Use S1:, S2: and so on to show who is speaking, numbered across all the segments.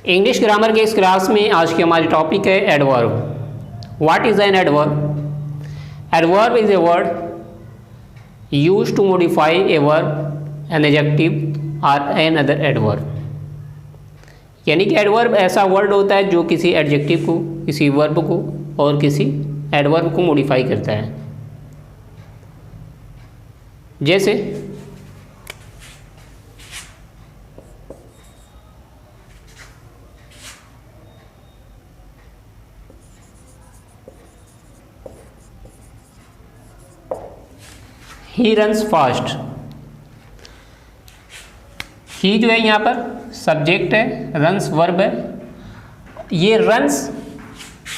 S1: English grammar के इस class में आज की हमारी टॉपिक है adverb. What is an adverb? Adverb is a word used to modify a verb, an adjective और एन अदर एडवर्ब। यानी कि एडवर्ब ऐसा वर्ड होता है जो किसी एडजेक्टिव को, किसी वर्ब को और किसी एडवर्ब को मॉडिफाई करता है। जैसे ही रन्स फास्ट। ही जो है यहाँ पर सब्जेक्ट है, रन्स वर्ब है। ये रन्स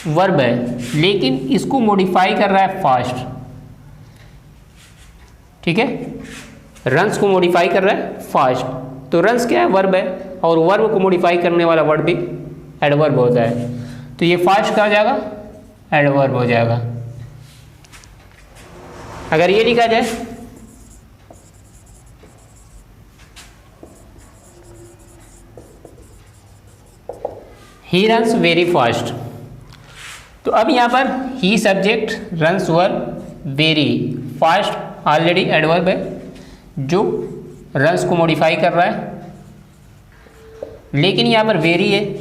S1: वर्ब है लेकिन इसको मॉडिफाई कर रहा है फास्ट। ठीक है, रन्स को मॉडिफाई कर रहा है फास्ट। तो रन्स क्या है? वर्ब है, और वर्ब को मॉडिफाई करने वाला वर्ड भी एडवर्ब होता है। तो ये फास्ट क्या हो जाएगा? एडवर्ब हो जाएगा। अगर ये लिखा जाए ही रन्स वेरी फास्ट, तो अब यहाँ पर ही subject, runs verb, very, fast already adverb है जो रन्स को मॉडिफाई कर रहा है। लेकिन यहाँ पर वेरी है,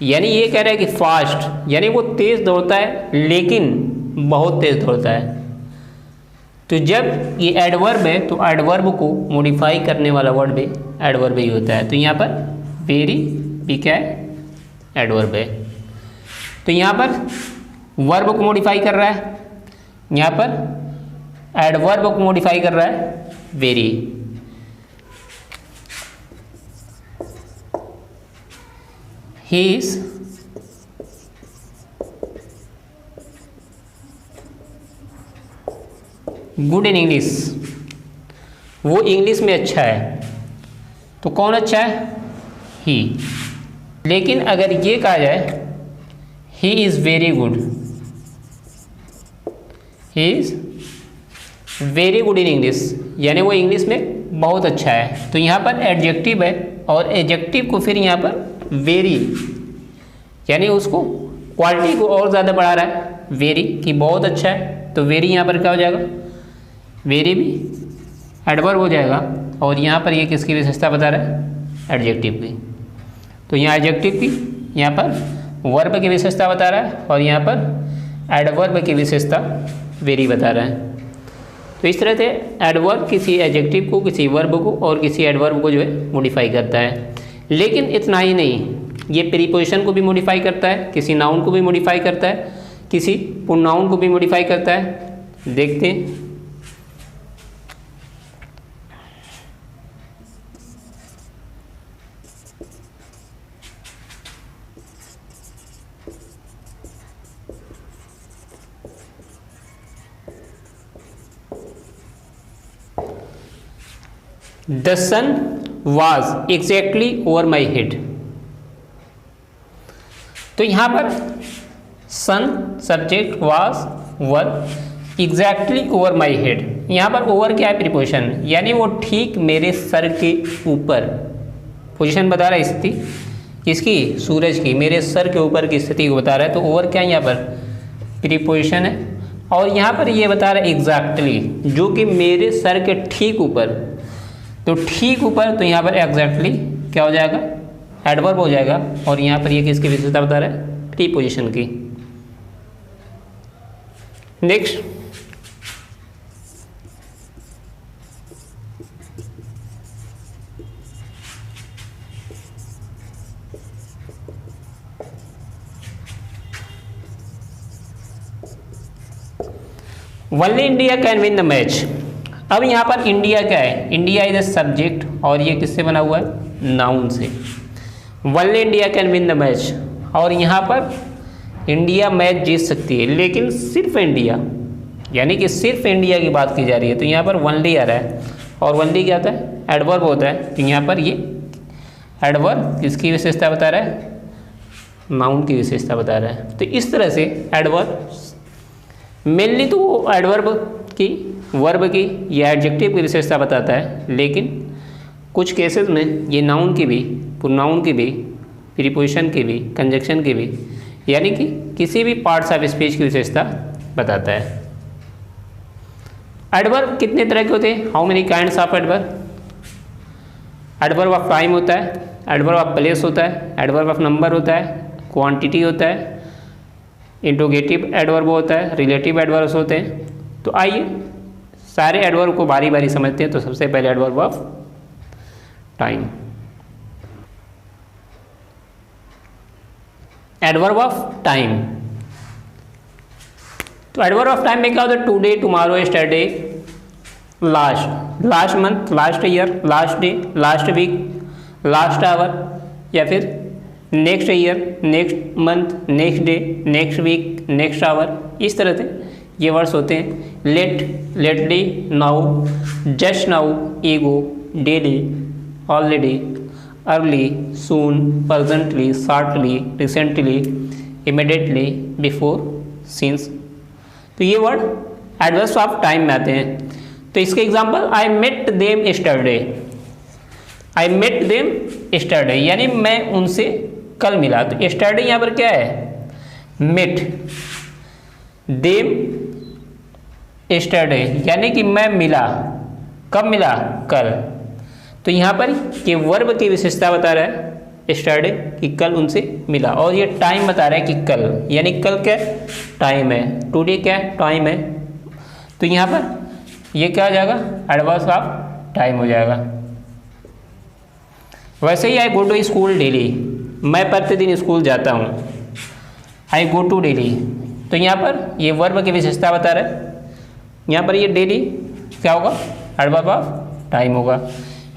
S1: यानी ये कह रहा है कि फास्ट यानी वो तेज़ दौड़ता है लेकिन बहुत तेज़ दौड़ता है। तो जब ये एडवर्ब है तो एडवर्ब को मॉडिफाई करने वाला वर्ड भी एडवर्ब ही होता है। तो यहाँ पर वेरी भी क्या है? एडवर्ब है। तो यहाँ पर वर्ब को मॉडिफाई कर रहा है, यहाँ पर एडवर्ब को मॉडिफाई कर रहा है very. He is good in English, वो इंग्लिश में अच्छा है। तो कौन अच्छा है? ही। लेकिन अगर ये कहा जाए he is very good, he is very good in English, यानी वो इंग्लिश में बहुत अच्छा है। तो यहाँ पर एडजेक्टिव है और एडजेक्टिव को फिर यहाँ पर वेरी यानी उसको क्वालिटी को और ज़्यादा बढ़ा रहा है, वेरी कि बहुत अच्छा है। तो वेरी यहाँ पर क्या हो जाएगा? वेरी भी एडवर्ब हो जाएगा। और यहाँ पर ये किसकी विशेषता बता रहा है? एडजेक्टिव की। तो यहाँ एडजेक्टिव की, यहाँ पर वर्ब की विशेषता बता रहा है और यहाँ पर एडवर्ब की विशेषता वेरी बता रहा है। तो इस तरह से एडवर्ब किसी एडजेक्टिव को, किसी वर्ब को और किसी एडवर्ब को जो है मॉडिफाई करता है। लेकिन इतना ही नहीं, ये प्रीपोजिशन को भी मॉडिफाई करता है, किसी नाउन को भी मॉडिफाई करता है, किसी प्रोनाउन को भी मॉडिफाई करता है। देखते हैं। The sun was exactly over my head. तो यहाँ पर sun subject, was verb, exactly over my head. यहाँ पर ओवर क्या है? प्रीपोजिशन, यानी वो ठीक मेरे सर के ऊपर। पोजीशन बता रहा है स्थिति किसकी? सूरज की, मेरे सर के ऊपर की स्थिति को बता रहा है। तो ओवर क्या है? यहाँ पर प्रीपोजिशन है। और यहाँ पर ये बता रहा है एग्जैक्टली, जो कि मेरे सर के ठीक ऊपर। तो ठीक ऊपर, तो यहाँ पर एग्जैक्टली क्या हो जाएगा? एडवर्ब हो जाएगा। और यहाँ पर ये किसकी विशेषता बता रहा है? प्रीपोजिशन की। Next, only India can win the match. अब यहाँ पर इंडिया क्या है? इंडिया इज अ सब्जेक्ट और ये किससे बना हुआ है? नाउन से। Only India can win the match, और यहाँ पर इंडिया मैच जीत सकती है, लेकिन सिर्फ इंडिया, यानी कि सिर्फ इंडिया की बात की जा रही है। तो यहाँ पर ओनली आ रहा है, और ओनली क्या होता है? एडवर्ब होता है। तो यहाँ पर ये एडवर्ब किसकी विशेषता बता रहा है? नाउन की विशेषता बता रहा है। तो इस तरह से एडवर्ब मेनली तो वो एडवर्ब की, वर्ब की या एडजेक्टिव की विशेषता बताता है, लेकिन कुछ केसेस में ये नाउन की भी, प्रोनाउन की भी प्रीपोजिशन की भी, कंजक्शन की भी, यानी कि किसी भी पार्ट्स ऑफ स्पीच की विशेषता बताता है। एडवर्ब कितने तरह के होते हैं? How many kinds of adverb? Adverb of time होता है, एडवर्ब ऑफ प्लेस होता है, एडवर्ब ऑफ नंबर होता है, क्वांटिटी होता है, इंट्रोगेटिव एडवर्ब होता है, रिलेटिव एडवर्ब्स होते हैं। तो आइए सारे एडवर्ब को बारी बारी समझते हैं। तो सबसे पहले adverb of time. Adverb of time, तो एडवर्ब ऑफ टाइम में क्या होता है? Today, tomorrow, yesterday, last, last month, last year, last day, last week, last hour, या फिर next year, next month, next day, next week, next hour, इस तरह से ये वर्ड्स होते हैं। Late, lately, now, just now, ago, daily, already, early, soon, presently, shortly, recently, immediately, before, since. तो ये वर्ड एडवर्ब्स ऑफ टाइम में आते हैं। तो इसके example, I met them yesterday, I met them yesterday, यानी मैं उनसे कल मिला। तो यस्टरडे यहाँ पर क्या है? मेट, देम यस्टरडे, यानी कि मैं मिला, कब मिला? कल। तो यहाँ पर ये वर्ब की विशेषता बता रहा है यस्टरडे, कि कल उनसे मिला, और ये टाइम बता रहा है कि कल, यानी कल क्या टाइम है, टुडे क्या टाइम है। तो यहाँ पर ये क्या हो जाएगा? एडवर्ब ऑफ टाइम हो जाएगा। वैसे ही आई गो टू स्कूल डेली, मैं प्रतिदिन स्कूल जाता हूँ, आई गो टू डेली। तो यहाँ पर ये वर्ब की विशेषता बता रहा है। यहाँ पर ये डेली क्या होगा? एडवर्ब ऑफ टाइम होगा।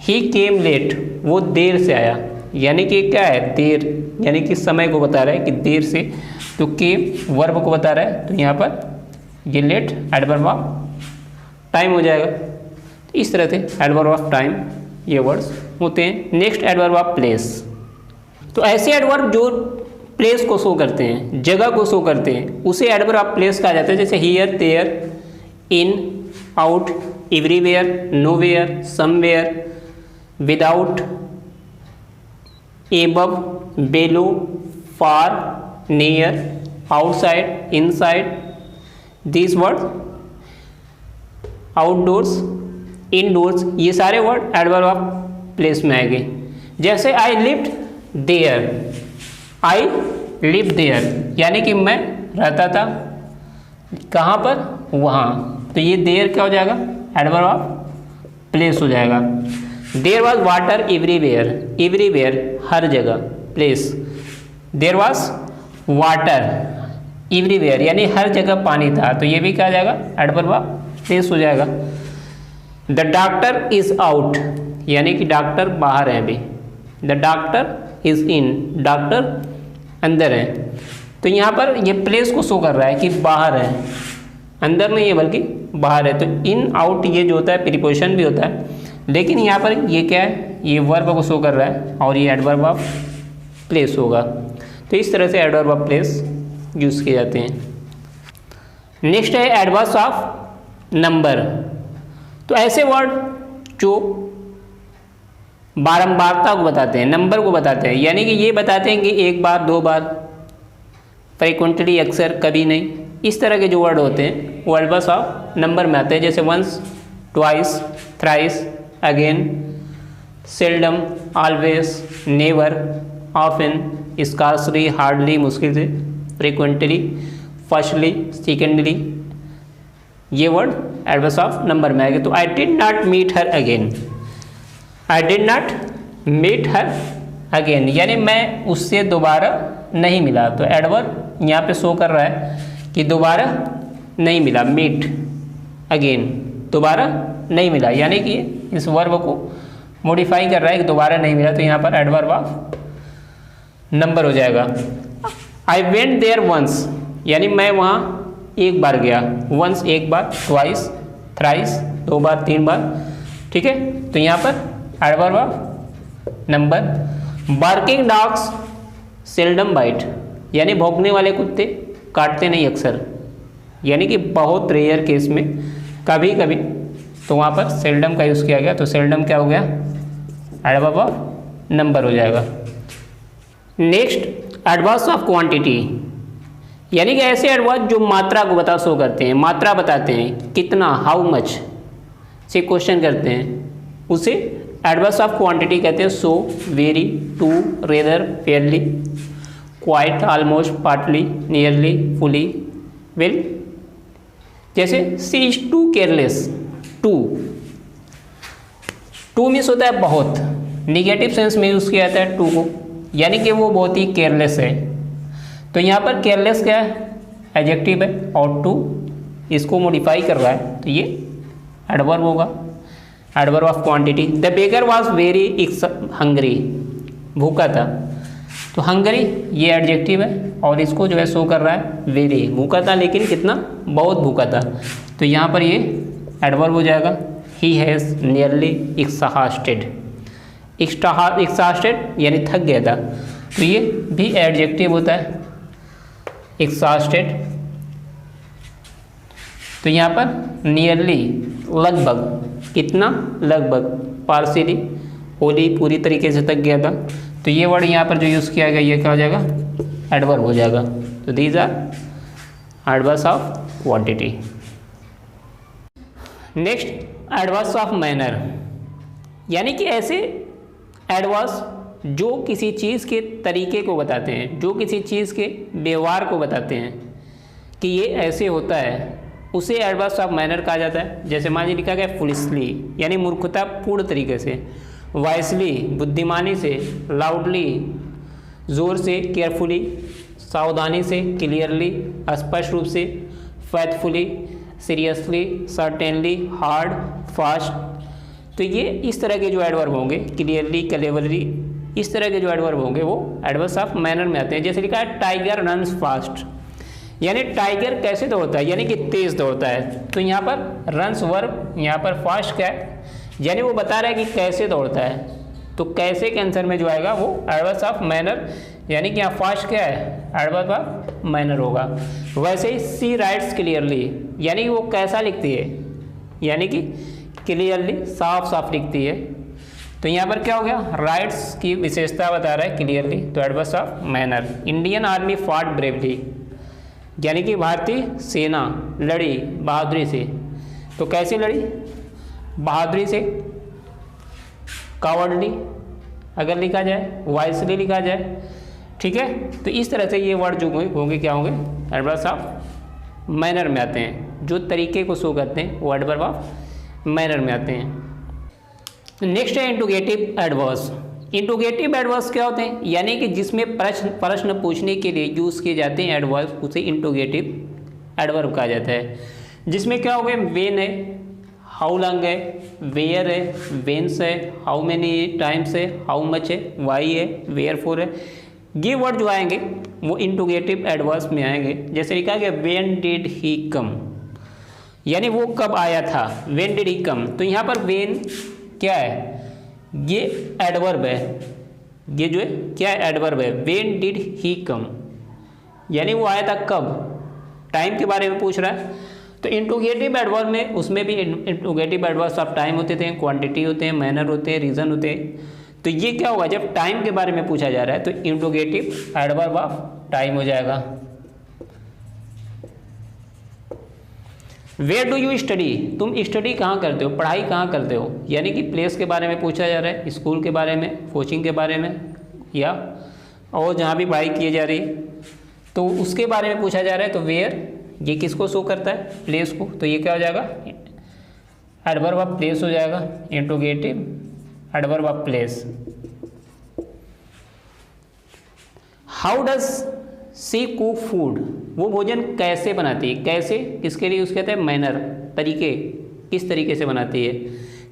S1: ही केम लेट, वो देर से आया, यानी कि क्या है? देर, यानी कि समय को बता रहा है कि देर से। तो केम वर्ब को बता रहा है, तो यहाँ पर ये लेट एडवर्ब ऑफ टाइम हो जाएगा। इस तरह से एडवर्ब ऑफ टाइम ये वर्ड्स होते हैं। नेक्स्ट एडवर्ब ऑफ प्लेस, तो ऐसे एडवर्ब जो प्लेस को शो करते हैं, जगह को शो करते हैं, उसे एडवर्ब ऑफ प्लेस कहा जाता है। जैसे here, there, in, out, everywhere, nowhere, somewhere, without, above, below, far, near, outside, inside, this word, outdoors, indoors, ये सारे वर्ड एडवर्ब ऑफ प्लेस में आएंगे। जैसे I lived there, I live there, यानी कि मैं रहता था कहाँ पर? वहाँ। तो ये देयर क्या हो जाएगा? एडवर्ब ऑफ प्लेस हो जाएगा। There was water everywhere, everywhere हर जगह, place. There was water everywhere, यानी हर जगह पानी था, तो ये भी क्या हो जाएगा? एडवर्ब ऑफ प्लेस हो जाएगा। द डॉक्टर इज आउट, यानी कि डॉक्टर बाहर है अभी। The doctor is in, doctor अंदर है। तो यहाँ पर ये प्लेस को शो कर रहा है कि बाहर है, अंदर नहीं है बल्कि बाहर है। तो इन, आउट ये जो होता है प्रीपोजिशन भी होता है, लेकिन यहाँ पर ये क्या है? ये वर्ब को शो कर रहा है, और ये एडवर्ब ऑफ प्लेस होगा। तो इस तरह से एडवर्ब ऑफ प्लेस यूज़ किए जाते हैं। नेक्स्ट है एडवर्ब्स ऑफ नंबर, तो ऐसे वर्ड जो बारंबारता को बताते हैं, नंबर को बताते हैं, यानी कि ये बताते हैं कि एक बार, दो बार, फ्रीक्वेंटली, अक्सर, कभी नहीं, इस तरह के जो वर्ड होते हैं वो एडवर्ब्स ऑफ नंबर में आते हैं। जैसे once, twice, thrice, again, seldom, always, never, often, scarcely, hardly, मुश्किल से, फ्रीक्वेंटली, फर्स्टली, सेकेंडली, ये वर्ड एडवर्ब्स ऑफ नंबर में आएगा। तो I did not meet her again, I did not meet her again, यानी मैं उससे दोबारा नहीं मिला। तो एडवर्ब यहाँ पे शो कर रहा है कि दोबारा नहीं मिला, मीट अगेन, दोबारा नहीं मिला, यानी कि इस वर्ब को मॉडिफाई कर रहा है कि दोबारा नहीं मिला। तो यहाँ पर एडवर्ब ऑफ नंबर हो जाएगा। आई वेंट देयर वंस, यानी मैं वहाँ एक बार गया, वंस एक बार, ट्वाइस, थ्राइस दो बार, तीन बार, ठीक है। तो यहाँ पर adverb of number. Barking dogs seldom bite, यानी भौंकने वाले कुत्ते काटते नहीं अक्सर, यानी कि बहुत रेयर केस में, कभी कभी, तो वहाँ पर सेल्डम का यूज़ किया गया। तो सेल्डम क्या हो गया? एडवर्ब ऑफ नंबर हो जाएगा। नेक्स्ट एडवर्ब्स ऑफ क्वांटिटी, यानी कि ऐसे एडवर्ब जो मात्रा को बता शो करते हैं, मात्रा बताते हैं, कितना, हाउ मच से क्वेश्चन करते हैं, उसे एडवर्ब्स ऑफ क्वांटिटी कहते हैं। So, very, too, rather, fairly, quite, almost, partly, nearly, fully, well. जैसे she is too careless, too means होता है बहुत, निगेटिव सेंस में यूज़ किया जाता है टू को, यानी कि वो बहुत ही केयरलेस है। तो यहाँ पर केयरलेस क्या है, एडजेक्टिव है, और टू इसको मॉडिफाई कर रहा है, तो ये एडवर्ब होगा, adverb of quantity. The baker was very hungry, भूखा था, तो हंग्री ये एडजेक्टिव है और इसको जो है शो कर रहा है वेरी, भूखा था लेकिन कितना, बहुत भूखा था, तो यहाँ पर ये एडवर्ब हो जाएगा। ही हैज़ नियरली एक्सहास्टेड, एक्सहास्टेड यानी थक गया था, तो ये भी एडजेक्टिव होता है, एक्सहास्टेड। तो यहाँ पर नियरली लगभग, कितना, लगभग, पार्शियली, होली पूरी तरीके से थक गया था, तो ये वर्ड यहाँ पर जो यूज़ किया गया ये क्या हो जाएगा, एडवर्ब हो जाएगा। तो these are adverbs of quantity. Next adverbs of manner, यानी कि ऐसे एडवर्ब्स जो किसी चीज़ के तरीके को बताते हैं, जो किसी चीज़ के व्यवहार को बताते हैं कि ये ऐसे होता है, उसे एडवर्ब्स ऑफ मैनर कहा जाता है। जैसे मान लीजिए लिखा गया फुलिशली यानी मूर्खतापूर्ण तरीके से, वाइसली बुद्धिमानी से, लाउडली ज़ोर से, केयरफुली सावधानी से, क्लियरली स्पष्ट रूप से, फैथफुली सीरियसली, सर्टेनली, हार्ड, फास्ट। तो ये इस तरह के जो एडवर्ब होंगे, क्लियरली, क्लेवरली, इस तरह के जो एडवर्ब होंगे वो एडवर्ब्स ऑफ मैनर में आते हैं। जैसे लिखा है टाइगर रन्स फास्ट, यानी टाइगर कैसे दौड़ता है, यानी कि तेज दौड़ता है, तो यहाँ पर रन्स वर्ब, यहाँ पर फास्ट क्या है, यानी वो बता रहा है कि कैसे दौड़ता है, तो कैसे के आंसर में जो आएगा वो एडवर्ब्स ऑफ मैनर, यानी कि यहाँ फास्ट क्या है, एडवर्ब ऑफ मैनर होगा। वैसे ही सी राइट्स क्लियरली, यानी कि वो कैसा लिखती है, यानी कि क्लियरली, साफ साफ लिखती है, तो यहाँ पर क्या हो गया, राइट्स की विशेषता बता रहा है क्लियरली, तो adverbs of manner. Indian army fought bravely, यानी कि भारतीय सेना लड़ी बहादुरी से, तो कैसे लड़ी, बहादुरी से। कावर्डली अगर लिखा जाए, वाइसली लिखा जाए, ठीक है। तो इस तरह से ये वर्ड जो होंगे क्या होंगे, एडवर्ब्स ऑफ मैनर में आते हैं, जो तरीके को शो करते हैं वो एडवर्ब ऑफ मैनर में आते हैं। नेक्स्ट है इंट्रोगेटिव एडवर्ब्स। इंट्रोगेटिव एडवर्ब्स क्या होते हैं, यानी कि जिसमें प्रश्न पूछने के लिए यूज़ किए जाते हैं एडवर्ब्स, उसे इंट्रोगेटिव एडवर्ब कहा जाता है। जिसमें क्या हो गए, वेन है, हाउ लॉन्ग है, वेयर है, वेंस है, हाउ मेनी टाइम्स है, हाउ मच है, वाई है, वेयर फॉर है, ये वर्ड जो आएंगे वो इंट्रोगेटिव एडवर्ब्स में आएंगे। जैसे लिखा गया व्हेन डिड ही कम, यानी वो कब आया था, व्हेन डिड ही कम, तो यहाँ पर व्हेन क्या है, ये एडवर्ब है, ये जो है क्या है, एडवर्ब है। व्हेन डिड ही कम यानी वो आया था कब, टाइम के बारे में पूछ रहा है। तो इंट्रोगेटिव एडवर्ब में, उसमें भी इंट्रोगेटिव एडवर्ब्स ऑफ टाइम होते थे, क्वांटिटी होते हैं, मैनर होते हैं, रीजन होते हैं। तो ये क्या होगा, जब टाइम के बारे में पूछा जा रहा है तो इंट्रोगेटिव एडवर्ब ऑफ टाइम हो जाएगा। वेयर डू यू स्टडी, तुम स्टडी कहाँ करते हो, पढ़ाई कहाँ करते हो, यानी कि प्लेस के बारे में पूछा जा रहा है, स्कूल के बारे में, कोचिंग के बारे में, या और जहाँ भी पढ़ाई की जा रही है तो उसके बारे में पूछा जा रहा है। तो वेयर ये किसको शो करता है, प्लेस को, तो ये क्या हो जाएगा, एडवर्ब ऑफ प्लेस हो जाएगा, interrogative adverb of place. How does she cook food, वो भोजन कैसे बनाती है, कैसे किसके लिए यूज़ कहते हैं, मैनर, तरीके, किस तरीके से बनाती है,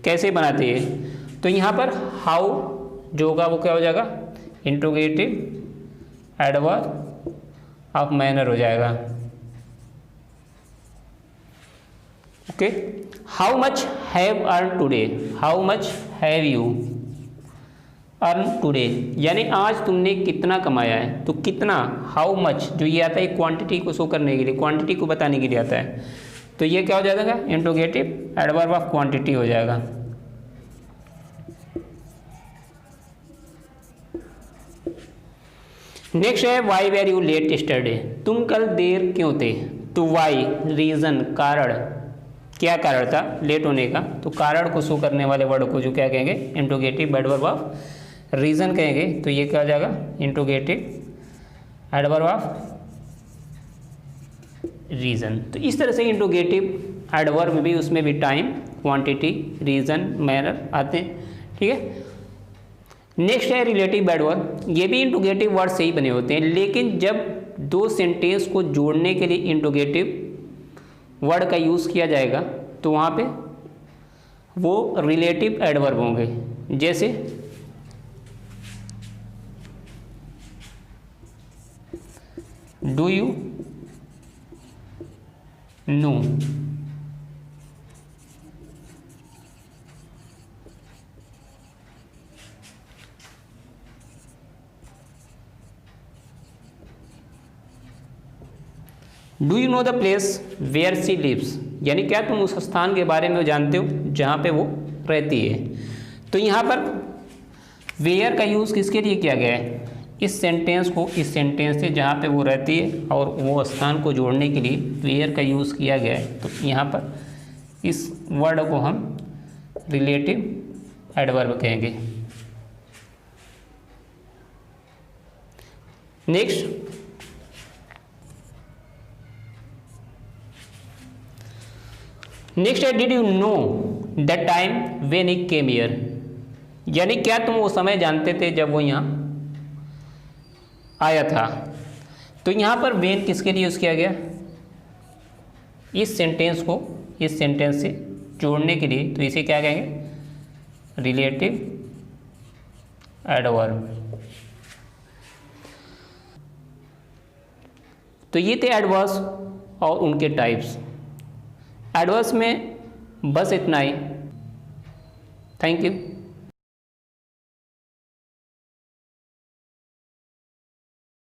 S1: कैसे बनाती है। तो यहाँ पर हाउ जो होगा वो क्या हो जाएगा, इंट्रोगेटिव एडवर्ब ऑफ मैनर हो जाएगा। Okay, how much have earn today, how much have you earn today, यानी आज तुमने कितना कमाया है, तो कितना, हाउ मच जो ये आता है क्वांटिटी को शो करने के लिए, क्वांटिटी को बताने के लिए आता है, तो ये क्या हो जाएगा, इंट्रोगेटिव एडवर्ब ऑफ क्वांटिटी हो जाएगा। नेक्स्ट है why were you late yesterday, तुम कल देर क्यों थे। तो वाई रीज़न कारण, क्या कारण था लेट होने का, तो कारण को शो करने वाले वर्ड को जो क्या कहेंगे इंट्रोगेटिव एडवर्ब ऑफ रीज़न कहेंगे। तो ये क्या हो जाएगा इंट्रोगेटिव एडवर्ब ऑफ रीज़न। तो इस तरह से इंट्रोगेटिव एडवर्ब भी, उसमें भी टाइम, क्वांटिटी, रीज़न, मैनर आते हैं। ठीक है। नेक्स्ट है रिलेटिव एडवर्ब, ये भी इंट्रोगेटिव वर्ड से ही बने होते हैं, लेकिन जब दो सेंटेंस को जोड़ने के लिए इंट्रोगेटिव वर्ड का यूज़ किया जाएगा तो वहाँ पे वो रिलेटिव एडवर्ब होंगे। जैसे do you know, do you know the place where she lives, यानी क्या तुम उस स्थान के बारे में जानते हो जहाँ पे वो रहती है। तो यहाँ पर वेयर का यूज़ किसके लिए किया गया है, इस सेंटेंस को इस सेंटेंस से जहाँ पे वो रहती है और वो स्थान को जोड़ने के लिए वेयर का यूज़ किया गया है। तो यहाँ पर इस वर्ड को हम रिलेटिव एडवर्ब कहेंगे। नेक्स्ट है did you know the time when he came here, यानी क्या तुम वो समय जानते थे जब वो यहाँ आया था। तो यहाँ पर व्हेन किसके लिए यूज़ किया गया, इस सेंटेंस को इस सेंटेंस से जोड़ने के लिए। तो इसे क्या कहेंगे रिलेटिव एडवर्ब। तो ये थे एडवर्ब्स और उनके टाइप्स। एडवर्ब्स में बस इतना ही। Thank you.